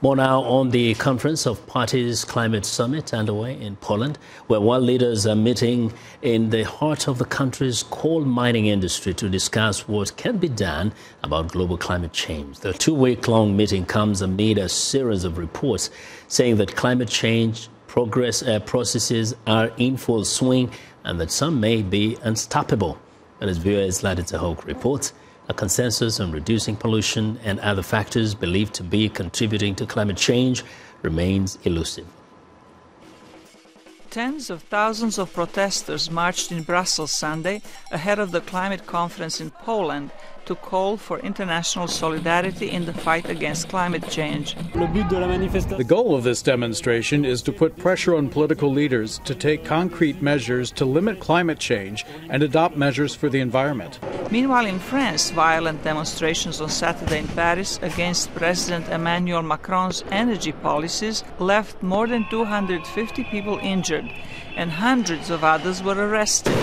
More now on the Conference of Parties Climate Summit underway in Poland, where world leaders are meeting in the heart of the country's coal mining industry to discuss what can be done about global climate change. The two-week-long meeting comes amid a series of reports saying that climate change processes are in full swing and that some may be unstoppable. But as viewers Ladita Hoke reports, a consensus on reducing pollution and other factors believed to be contributing to climate change remains elusive. Tens of thousands of protesters marched in Brussels Sunday ahead of the climate conference in Poland to call for international solidarity in the fight against climate change. The goal of this demonstration is to put pressure on political leaders to take concrete measures to limit climate change and adopt measures for the environment. Meanwhile, in France, violent demonstrations on Saturday in Paris against President Emmanuel Macron's energy policies left more than 250 people injured, and hundreds of others were arrested.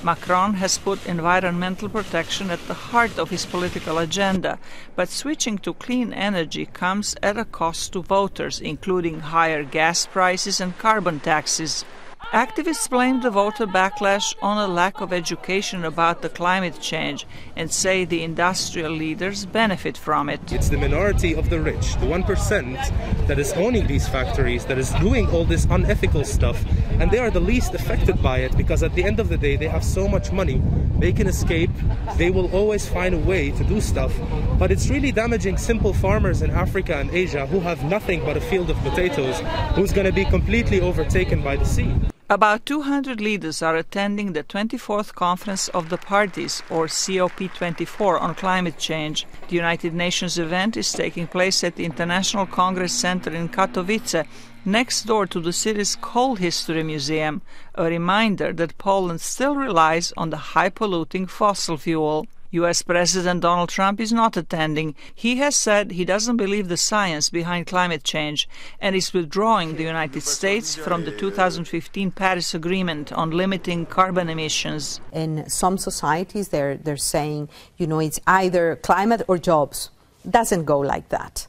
Macron has put environmental protection at the heart of his political agenda, but switching to clean energy comes at a cost to voters, including higher gas prices and carbon taxes. Activists blame the voter backlash on a lack of education about the climate change and say the industrial leaders benefit from it. It's the minority of the rich, the 1% that is owning these factories, that is doing all this unethical stuff, and they are the least affected by it because at the end of the day they have so much money, they can escape, they will always find a way to do stuff, but it's really damaging simple farmers in Africa and Asia who have nothing but a field of potatoes, who's going to be completely overtaken by the sea. About 200 leaders are attending the 24th Conference of the Parties, or COP24, on climate change. The United Nations event is taking place at the International Congress Center in Katowice, next door to the city's Coal History Museum, a reminder that Poland still relies on the high-polluting fossil fuel. U.S. President Donald Trump is not attending. He has said he doesn't believe the science behind climate change and is withdrawing the United States from the 2015 Paris Agreement on limiting carbon emissions. In some societies, they're saying, it's either climate or jobs. It doesn't go like that.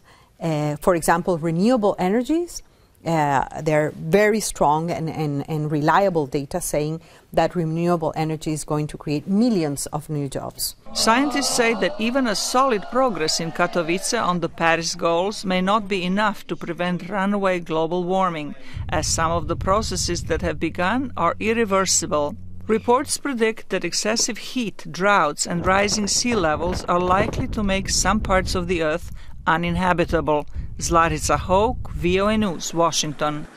For example, renewable energies, there are very strong and reliable data saying that renewable energy is going to create millions of new jobs. Scientists say that even a solid progress in Katowice on the Paris goals may not be enough to prevent runaway global warming, as some of the processes that have begun are irreversible. Reports predict that excessive heat, droughts, and rising sea levels are likely to make some parts of the Earth uninhabitable. Zlarica Hoke, VOA News, Washington.